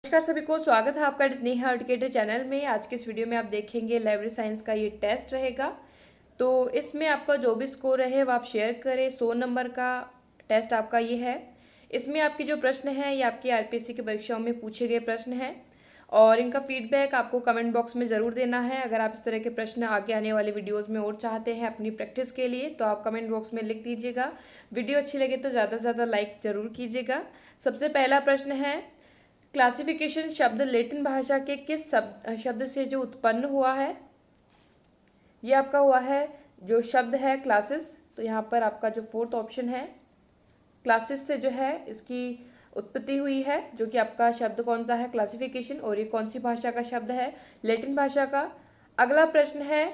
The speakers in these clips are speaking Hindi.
नमस्कार सभी को, स्वागत है आपका स्नेहा एजुकेटर चैनल में। आज के इस वीडियो में आप देखेंगे लाइब्रेरी साइंस का ये टेस्ट रहेगा। तो इसमें आपका जो भी स्कोर है वो आप शेयर करें। 100 नंबर का टेस्ट आपका ये है। इसमें आपके जो प्रश्न हैं ये आपकी आरपीएससी की परीक्षाओं में पूछे गए प्रश्न हैं और इनका फीडबैक आपको कमेंट बॉक्स में ज़रूर देना है। अगर आप इस तरह के प्रश्न आगे आने वाले वीडियोज़ में और चाहते हैं अपनी प्रैक्टिस के लिए तो आप कमेंट बॉक्स में लिख दीजिएगा। वीडियो अच्छी लगे तो ज़्यादा से ज़्यादा लाइक ज़रूर कीजिएगा। सबसे पहला प्रश्न है, क्लासिफिकेशन शब्द लैटिन भाषा के किस शब्द से जो उत्पन्न हुआ है? ये आपका हुआ है जो शब्द है क्लासेस। तो यहाँ पर आपका जो फोर्थ ऑप्शन है, क्लासेस से जो है इसकी उत्पत्ति हुई है, जो कि आपका शब्द कौन सा है? क्लासिफिकेशन। और ये कौन सी भाषा का शब्द है? लैटिन भाषा का। अगला प्रश्न है,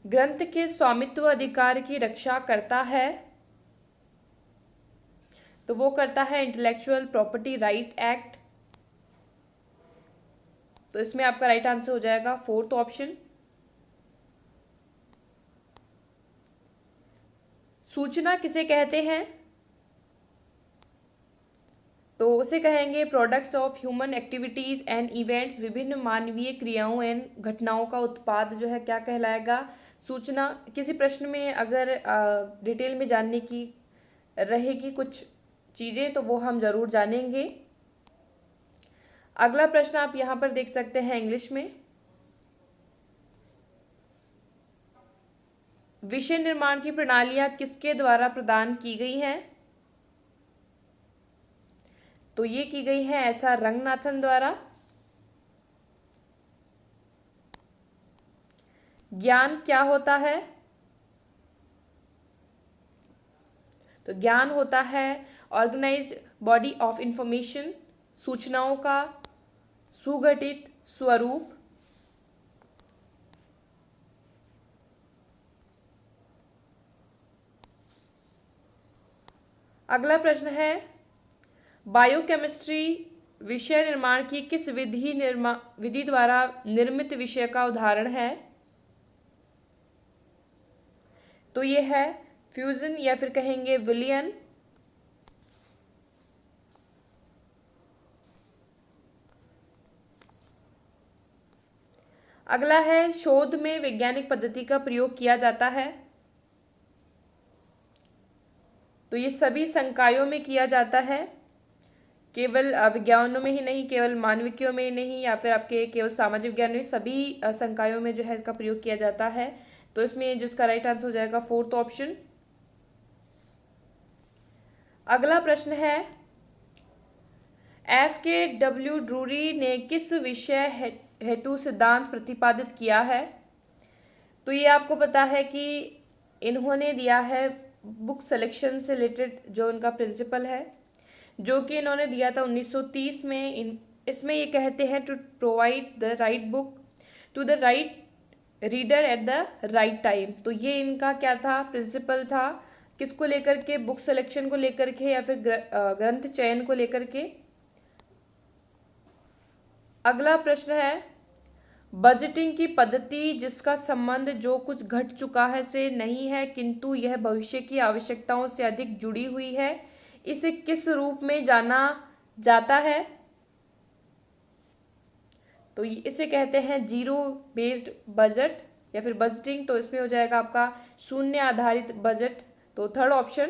ग्रंथ के स्वामित्व अधिकार की रक्षा करता है? तो वो करता है इंटेलेक्चुअल प्रॉपर्टी राइट एक्ट। तो इसमें आपका राइट आंसर हो जाएगा फोर्थ ऑप्शन। सूचना किसे कहते हैं? तो उसे कहेंगे products of human activities and events. विभिन्न मानवीय क्रियाओं एंड घटनाओं का उत्पाद जो है क्या कहलाएगा? सूचना। किसी प्रश्न में अगर डिटेल में जानने की रहेगी कुछ चीज़ें तो वो हम ज़रूर जानेंगे। अगला प्रश्न आप यहाँ पर देख सकते हैं इंग्लिश में, विषय निर्माण की प्रणालियाँ किसके द्वारा प्रदान की गई हैं? तो ये की गई है ऐसा रंगनाथन द्वारा। ज्ञान क्या होता है? तो ज्ञान होता है ऑर्गेनाइज्ड बॉडी ऑफ इंफॉर्मेशन, सूचनाओं का सुगठित स्वरूप। अगला प्रश्न है, बायोकेमिस्ट्री विषय निर्माण की किस विधि द्वारा निर्मित विषय का उदाहरण है? तो ये है फ्यूजन या फिर कहेंगे विलियन। अगला है, शोध में वैज्ञानिक पद्धति का प्रयोग किया जाता है? तो ये सभी संकायों में किया जाता है, केवल विज्ञानों में ही नहीं, केवल मानविकियों में ही नहीं, या फिर आपके केवल सामाजिक विज्ञान में, सभी संकायों में जो है इसका प्रयोग किया जाता है। तो इसमें जिसका राइट आंसर हो जाएगा फोर्थ ऑप्शन। अगला प्रश्न है, FKW ड्रूरी ने किस विषय हेतु सिद्धांत प्रतिपादित किया है? तो ये आपको पता है कि इन्होंने दिया है बुक सिलेक्शन से रिलेटेड जो इनका प्रिंसिपल है, जो कि इन्होंने दिया था 1930 में। इसमें ये कहते हैं to provide the right book to the right reader at the right time. तो ये इनका क्या था? प्रिंसिपल था। किसको लेकर के? बुक सिलेक्शन को लेकर के या फिर ग्रंथ चयन को लेकर के। अगला प्रश्न है, बजटिंग की पद्धति जिसका संबंध जो कुछ घट चुका है से नहीं है किंतु यह भविष्य की आवश्यकताओं से अधिक जुड़ी हुई है, इसे किस रूप में जाना जाता है? तो इसे कहते हैं जीरो बेस्ड बजट या फिर बजटिंग। तो इसमें हो जाएगा आपका शून्य आधारित बजट। तो थर्ड ऑप्शन।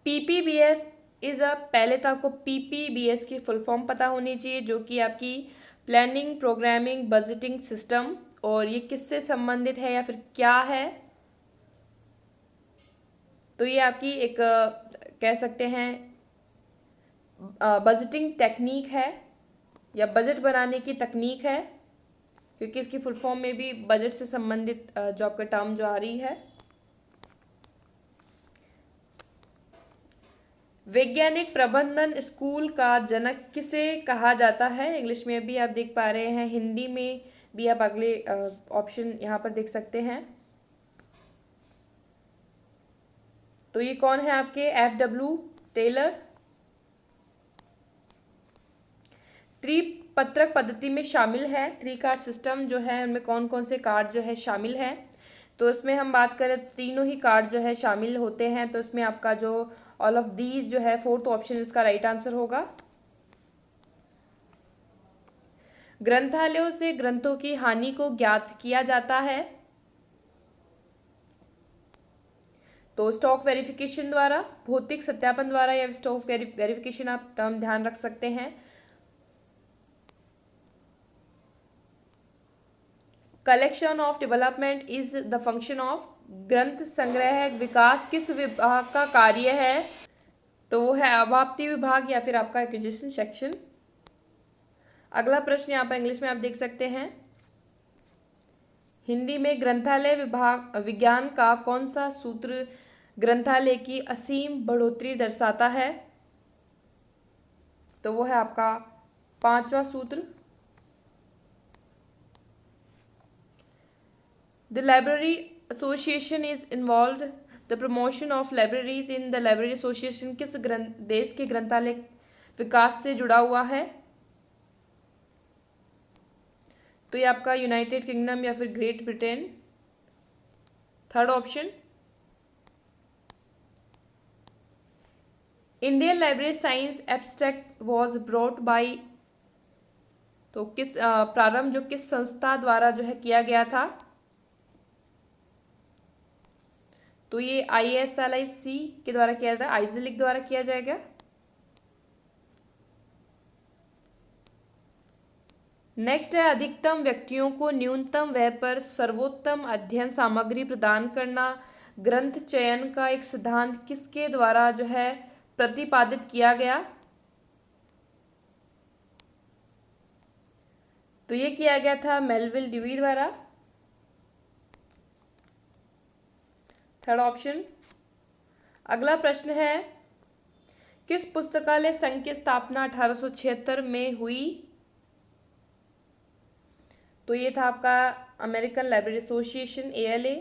PPBS पहले तो आपको PPBS की फुल फॉर्म पता होनी चाहिए, जो कि आपकी प्लानिंग प्रोग्रामिंग बजटिंग सिस्टम। और ये किससे संबंधित है या फिर क्या है? तो ये आपकी एक कह सकते हैं बजटिंग टेक्निक है या बजट बनाने की तकनीक है, क्योंकि इसकी फुल फॉर्म में भी बजट से संबंधित जो आपका टर्म जो आ रही है। वैज्ञानिक प्रबंधन स्कूल का जनक किसे कहा जाता है? इंग्लिश में भी आप देख पा रहे हैं, हिंदी में भी आप अगले ऑप्शन यहाँ पर देख सकते हैं। तो ये कौन है आपके? FW Taylor. त्रिपत्रक पद्धति में शामिल है, 3 कार्ड सिस्टम जो है उनमें कौन कौन से कार्ड जो है शामिल है? तो इसमें हम बात करें तो तीनों ही कार्ड जो है शामिल होते हैं, तो इसमें आपका जो ऑल ऑफ दीज जो है फोर्थ ऑप्शन इसका राइट आंसर होगा। ग्रंथालयों से ग्रंथों की हानि को ज्ञात किया जाता है, तो स्टॉक वेरिफिकेशन द्वारा, भौतिक सत्यापन द्वारा या स्टॉक वेरिफिकेशन आप ध्यान रख सकते हैं। Collection of development is the function of, ग्रंथ संग्रह विकास किस विभाग का कार्य है, तो वो है अभाप्ति विभाग या फिर आपका एक्विजिशन सेक्शन। अगला प्रश्न यहाँ पर इंग्लिश में आप देख सकते हैं, हिंदी में ग्रंथालय विभाग विज्ञान का कौन सा सूत्र ग्रंथालय की असीम बढ़ोतरी दर्शाता है, तो वो है आपका 5वां सूत्र। The library association is involved the promotion of libraries in the library association किस देश के ग्रंथालय विकास से जुड़ा हुआ है, तो ये आपका यूनाइटेड किंगडम या फिर great Britain, third option. Indian library science abstract was brought by, तो किस प्रारंभ जो किस संस्था द्वारा जो है किया गया था, तो ये ISLIC के द्वारा किया था, आइजलिक द्वारा किया जाएगा। नेक्स्ट है अधिकतम व्यक्तियों को न्यूनतम व्यय पर सर्वोत्तम अध्ययन सामग्री प्रदान करना ग्रंथ चयन का एक सिद्धांत किसके द्वारा जो है प्रतिपादित किया गया, तो ये किया गया था मेलविल ड्यूई द्वारा, थर्ड ऑप्शन। अगला प्रश्न है, किस पुस्तकालय संघ की स्थापना 1876 में हुई, तो ये था आपका American library association ALA।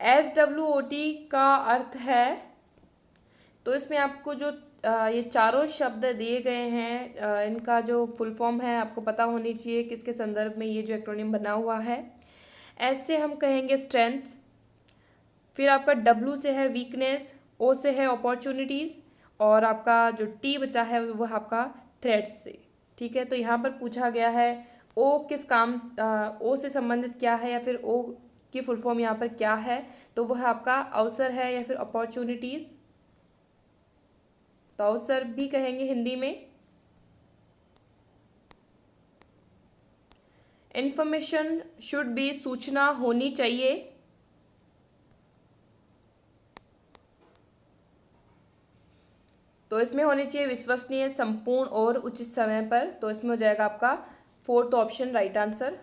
SWOT का अर्थ है, तो इसमें आपको जो ये चारों शब्द दिए गए हैं इनका जो फुल फॉर्म है आपको पता होनी चाहिए किसके संदर्भ में ये जो एक्रोनिम बना हुआ है। S से हम कहेंगे स्ट्रेंथ, फिर आपका W से है वीकनेस, O से है अपॉर्चुनिटीज, और आपका जो T बचा है वो आपका थ्रेट्स से। ठीक है, तो यहाँ पर पूछा गया है O किस काम O से संबंधित क्या है या फिर O की फुल फॉर्म यहाँ पर क्या है, तो वह आपका अवसर है या फिर अपॉर्चुनिटीज, तो अवसर भी कहेंगे हिंदी में। इंफॉर्मेशन शुड बी, सूचना होनी चाहिए, तो इसमें होनी चाहिए विश्वसनीय, संपूर्ण और उचित समय पर, तो इसमें हो जाएगा आपका fourth option right answer.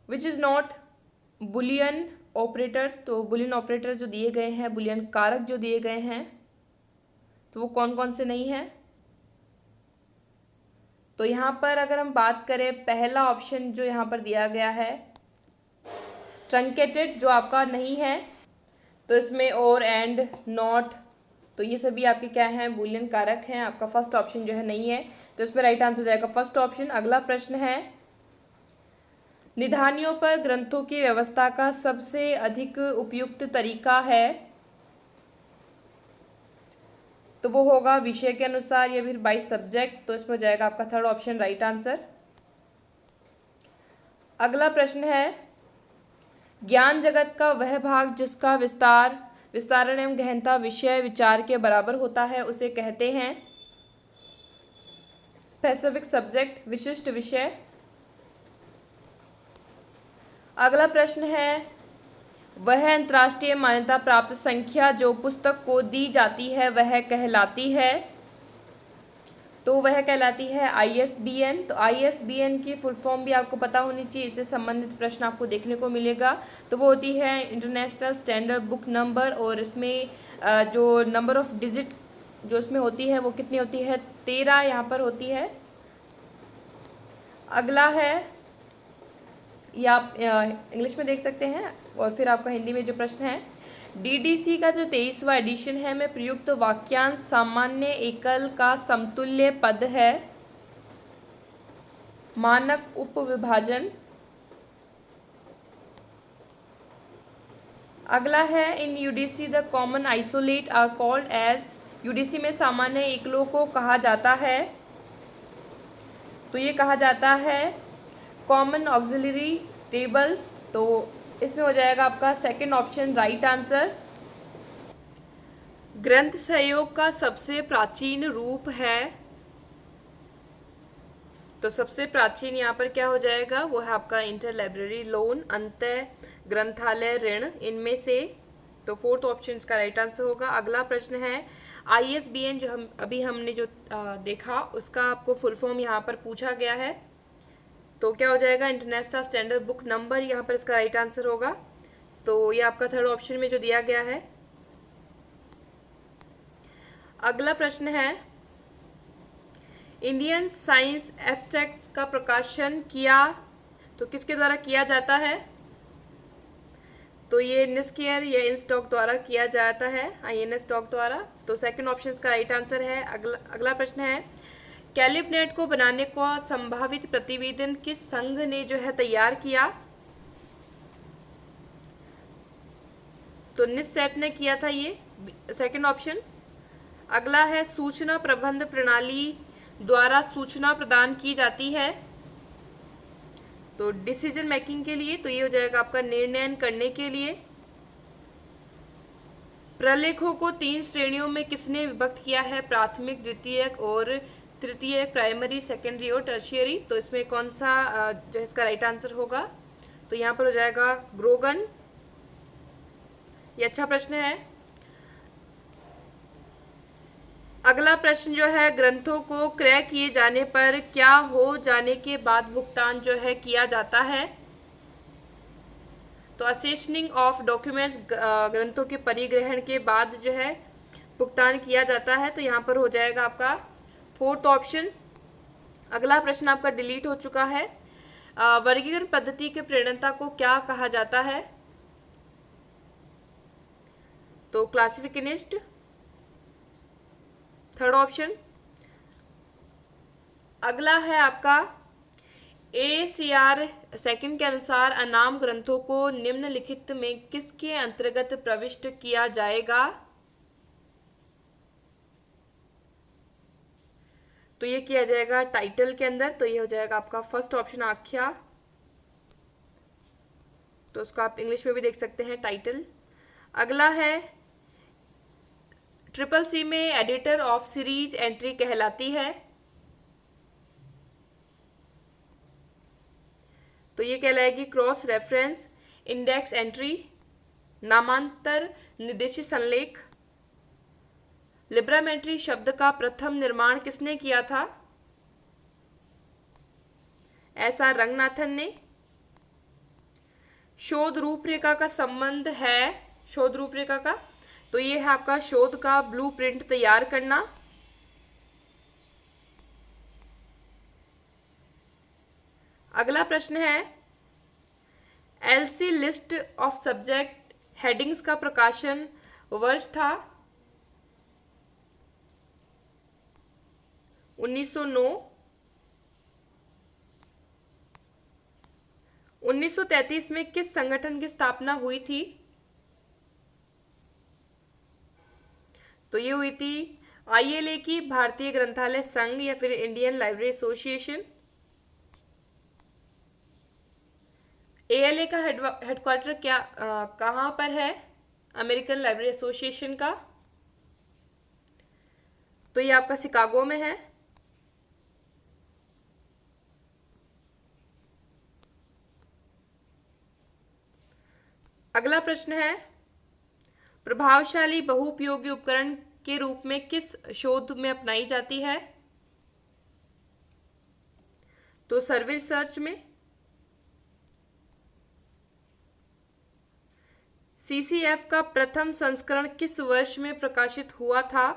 Which is not Boolean operators, तो बुलियन ऑपरेटर जो दिए गए हैं, बुलियन कारक जो दिए गए हैं, तो वो कौन कौन से नहीं है, तो यहाँ पर अगर हम बात करें पहला ऑप्शन जो यहाँ पर दिया गया है ट्रंकेटेड, जो आपका नहीं है, तो इसमें और एंड नॉट, तो ये सभी आपके क्या हैं, बुलियन कारक हैं, आपका फर्स्ट ऑप्शन जो है नहीं है, तो इसमें राइट आंसर हो जाएगा फर्स्ट ऑप्शन। अगला प्रश्न है, निधानियों पर ग्रंथों की व्यवस्था का सबसे अधिक उपयुक्त तरीका है, तो वो होगा विषय के अनुसार या फिर बाय सब्जेक्ट, तो इसमें हो जाएगा आपका थर्ड ऑप्शन राइट आंसर। अगला प्रश्न है, ज्ञान जगत का वह भाग जिसका विस्तारण एवं गहनता विषय विचार के बराबर होता है उसे कहते हैं, स्पेसिफिक सब्जेक्ट, विशिष्ट विषय। अगला प्रश्न है, वह अंतर्राष्ट्रीय मान्यता प्राप्त संख्या जो पुस्तक को दी जाती है वह कहलाती है, तो वह कहलाती है ISBN। तो ISBN की फुल फॉर्म भी आपको पता होनी चाहिए, इससे संबंधित प्रश्न आपको देखने को मिलेगा, तो वो होती है इंटरनेशनल स्टैंडर्ड बुक नंबर, और इसमें जो नंबर ऑफ डिजिट जो इसमें होती है वो कितनी होती है, 13 यहाँ पर होती है। अगला है, ये आप इंग्लिश में देख सकते हैं, और फिर आपका हिंदी में जो प्रश्न है, DDC का जो 23वां एडिशन है में प्रयुक्त वाक्यांश सामान्य एकल का समतुल्य पद है, मानक उपविभाजन। अगला है in UDC the common isolate are called as, UDC में सामान्य एकलों को कहा जाता है, तो ये कहा जाता है कॉमन ऑक्सिलरी टेबल्स। तो इसमें हो जाएगा आपका सेकंड ऑप्शन राइट आंसर। ग्रंथ सहयोग का सबसे प्राचीन रूप है, तो सबसे प्राचीन यहाँ पर क्या हो जाएगा, वो है आपका इंटर लाइब्रेरी लोन, अंतः ग्रंथालय ऋण, इनमें से। तो फोर्थ ऑप्शन इसका राइट आंसर होगा। अगला प्रश्न है ISBN, जो हमने जो देखा उसका आपको फुल फॉर्म यहाँ पर पूछा गया है, तो क्या हो जाएगा, इंटरनेशनल स्टैंडर्ड बुक नंबर, यहाँ पर इसका राइट आंसर होगा। तो ये आपका थर्ड ऑप्शन में जो दिया गया है। अगला प्रश्न है इंडियन साइंस एब्स्ट्रैक्ट का प्रकाशन किया, तो किसके द्वारा किया जाता है, तो ये निस्केयर या इंस्टॉक द्वारा किया जाता है, INS स्टॉक द्वारा। तो सेकंड ऑप्शन इसका राइट आंसर है। अगला प्रश्न है कैलिपनेट को बनाने का संभावित प्रतिवेदन किस संघ ने जो है तैयार किया, तो निस्सेट ने किया था, ये सेकंड ऑप्शन। अगला है सूचना प्रबंध प्रणाली द्वारा सूचना प्रदान की जाती है, तो डिसीजन मेकिंग के लिए, तो ये हो जाएगा आपका निर्णय करने के लिए। प्रलेखों को 3 श्रेणियों में किसने विभक्त किया है, प्राथमिक, द्वितीयक और तृतीयक, प्राइमरी, सेकेंडरी और टर्शियरी, तो इसमें कौन सा जो है इसका राइट आंसर होगा, तो यहाँ पर हो जाएगा ग्रोगन। ये अच्छा प्रश्न है। अगला प्रश्न जो है ग्रंथों को क्रय किए जाने पर क्या हो जाने के बाद भुगतान जो है किया जाता है, तो असेशनिंग ऑफ डॉक्यूमेंट्स, ग्रंथों के परिग्रहण के बाद जो है भुगतान किया जाता है, तो यहाँ पर हो जाएगा आपका फोर्थ ऑप्शन। अगला प्रश्न आपका डिलीट हो चुका है। वर्गीकरण पद्धति के प्रणेता को क्या कहा जाता है, तो क्लासिफिकेनिस्ट, थर्ड ऑप्शन। अगला है आपका ACR सेकंड के अनुसार अनाम ग्रंथों को निम्नलिखित में किसके अंतर्गत प्रविष्ट किया जाएगा, तो ये किया जाएगा टाइटल के अंदर, तो ये हो जाएगा आपका फर्स्ट ऑप्शन आख्या, तो उसको आप इंग्लिश में भी देख सकते हैं टाइटल। अगला है CCC में एडिटर ऑफ सीरीज एंट्री कहलाती है, तो ये कहलाएगी क्रॉस रेफरेंस इंडेक्स एंट्री, नामांतर निर्देशित संलेख। लिब्रामेंट्री शब्द का प्रथम निर्माण किसने किया था, SR रंगनाथन ने। शोध रूपरेखा का संबंध है, शोध रूपरेखा का, तो ये है आपका शोध का ब्लूप्रिंट तैयार करना। अगला प्रश्न है LC list of subject headings का प्रकाशन वर्ष था 1909। 1933 में किस संगठन की स्थापना हुई थी, तो ये हुई थी ILA की, भारतीय ग्रंथालय संघ या फिर इंडियन लाइब्रेरी एसोसिएशन। ALA का हेडक्वार्टर क्या कहाँ पर है, अमेरिकन लाइब्रेरी एसोसिएशन का, तो ये आपका शिकागो में है। अगला प्रश्न है प्रभावशाली बहुउपयोगी उपकरण के रूप में किस शोध में अपनाई जाती है, तो सर्वे रिसर्च में। CCF का प्रथम संस्करण किस वर्ष में प्रकाशित हुआ था,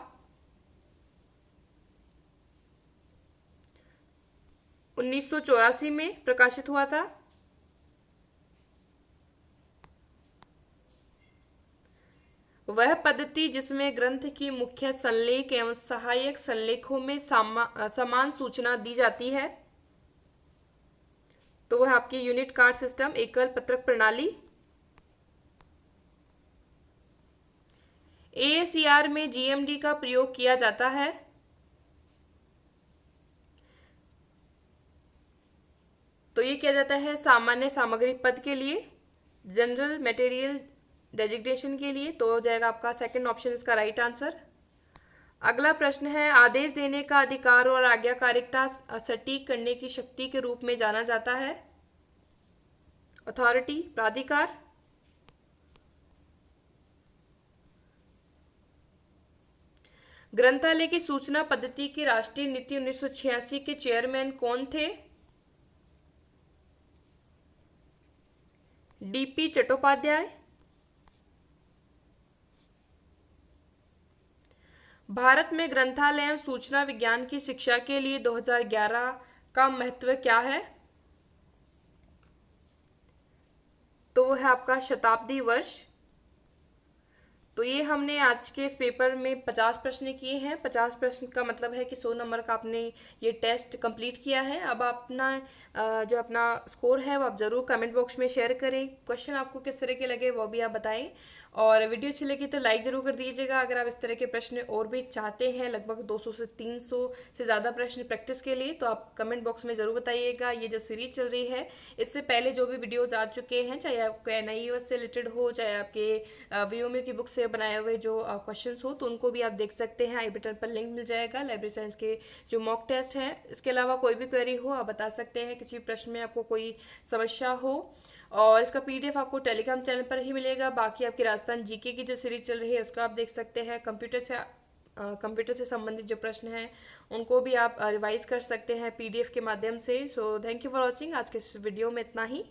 1984 में प्रकाशित हुआ था। वह पद्धति जिसमें ग्रंथ की मुख्य संलेख एवं सहायक संलेखों में समान सूचना दी जाती है, तो वो है आपकी यूनिट कार्ड सिस्टम, एकल पत्रक प्रणाली। AACR में GMD का प्रयोग किया जाता है। तो ये किया जाता है सामान्य सामग्री पद के लिए, जनरल मटेरियल डेजिग्नेशन के लिए। तो हो जाएगा आपका सेकंड ऑप्शन इसका राइट आंसर। अगला प्रश्न है, आदेश देने का अधिकार और आज्ञाकारिता सटीक करने की शक्ति के रूप में जाना जाता है। अथॉरिटी, प्राधिकार। ग्रंथालय की सूचना पद्धति की राष्ट्रीय नीति 1986 के चेयरमैन कौन थे? DP चट्टोपाध्याय। भारत में ग्रंथालय एवं सूचना विज्ञान की शिक्षा के लिए 2011 का महत्व क्या है? तो है आपका शताब्दी वर्ष। तो ये हमने आज के इस पेपर में 50 प्रश्न किए हैं। 50 प्रश्न का मतलब है कि 100 नंबर का आपने ये टेस्ट कंप्लीट किया है। अब अपना जो अपना स्कोर है वो आप ज़रूर कमेंट बॉक्स में शेयर करें। क्वेश्चन आपको किस तरह के लगे वो भी आप बताएं, और वीडियो अच्छी लगी तो लाइक ज़रूर कर दीजिएगा। अगर आप इस तरह के प्रश्न और भी चाहते हैं, लगभग 200 से 300 से ज़्यादा प्रश्न प्रैक्टिस के लिए, तो आप कमेंट बॉक्स में ज़रूर बताइएगा। ये जो सीरीज चल रही है, इससे पहले जो भी वीडियोज़ आ चुके हैं, चाहे आपको NIOS से रिलेटेड हो, चाहे आपके VOMU की बुक से बनाए हुए जो क्वेश्चंस हो, तो उनको भी आप देख सकते हैं। आई बटन पर लिंक मिल जाएगा लाइब्रेरी साइंस के जो मॉक टेस्ट हैं। इसके अलावा कोई भी क्वेरी हो आप बता सकते हैं, किसी प्रश्न में आपको कोई समस्या हो, और इसका PDF आपको टेलीग्राम चैनल पर ही मिलेगा। बाकी आपकी राजस्थान GK की जो सीरीज चल रही है उसको आप देख सकते हैं। कंप्यूटर से संबंधित जो प्रश्न हैं उनको भी आप रिवाइज कर सकते हैं PDF के माध्यम से। So thank you for watching. आज के इस वीडियो में इतना ही।